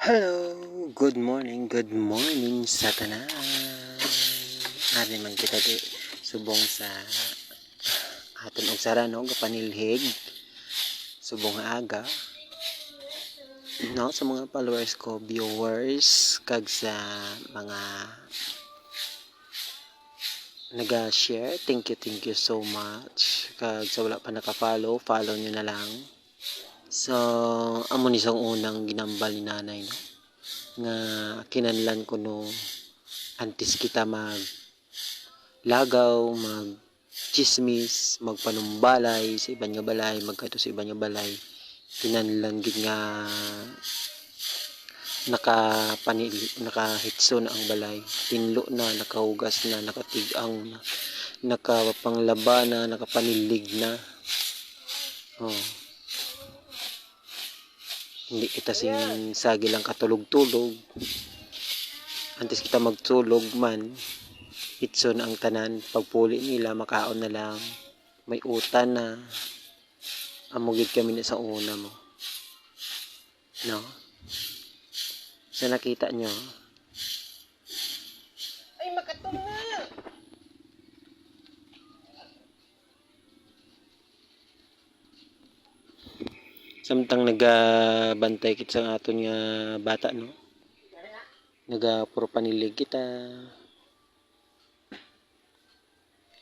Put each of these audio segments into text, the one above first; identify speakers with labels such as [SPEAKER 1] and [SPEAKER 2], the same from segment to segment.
[SPEAKER 1] Hello, good morning sa tanan. Ari man kita di subong sa aton og sarano gapanilhig subong aga no sa mga followers ko, viewers kag sa mga naga-share. Thank you so much. Kag sa wala pa naka-follow, follow nyo na lang. So, amo ni sang unang ginambal ni nanay no nga kinanlan ko no antes kita mag lagaw, mag chismis, magpanumbalay sa iban nga balay, magkato sa iban nga balay. Kinanlan gid nga nakahitso na ang balay. Tinlo na, nakahugas na, nakatigang na, nakapanglaba na, nakapanilig na. Oh. Hindi kita sing sagi lang katulog-tulog. Antes kita magtulog man, hitson ang tanan. Pagpuli nila, makaon na lang. May utan na. Amugid kami na sa una mo. No? So nakita nyo?
[SPEAKER 2] Ay, makatom nga!
[SPEAKER 1] Samtang nagabantay kit sa aton nga bata no. Puro panilig kita.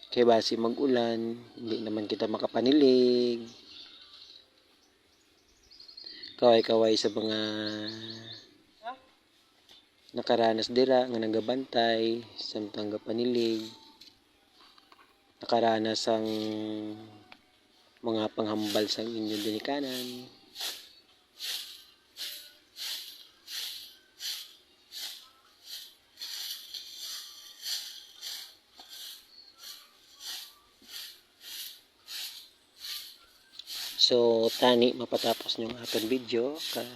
[SPEAKER 1] Kay basi mag-ulan, hindi naman kita makapanilig. Kaway-kaway sa mga nakaranas dira nga nagabantay samtang gapanilig. Nakaranas ang mga panghambal sa inyo dinikanan. So tani mapatapos yung aton video kag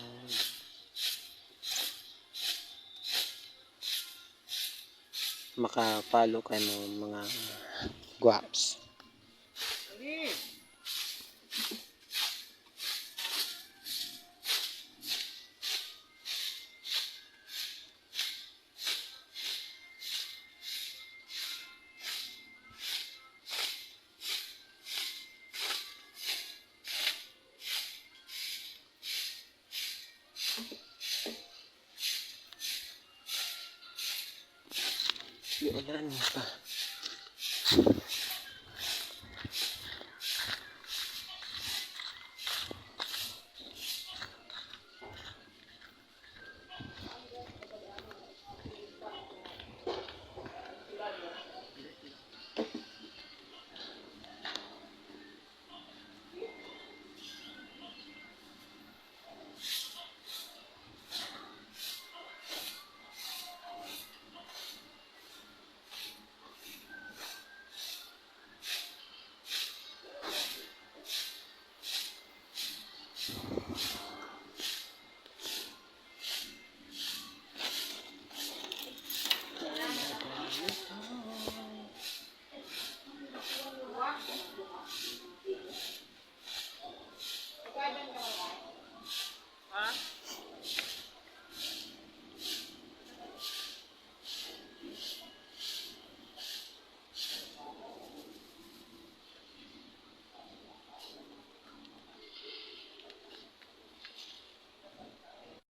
[SPEAKER 1] maka-follow kayo mga guwaps. Ulan pa.
[SPEAKER 2] Ha?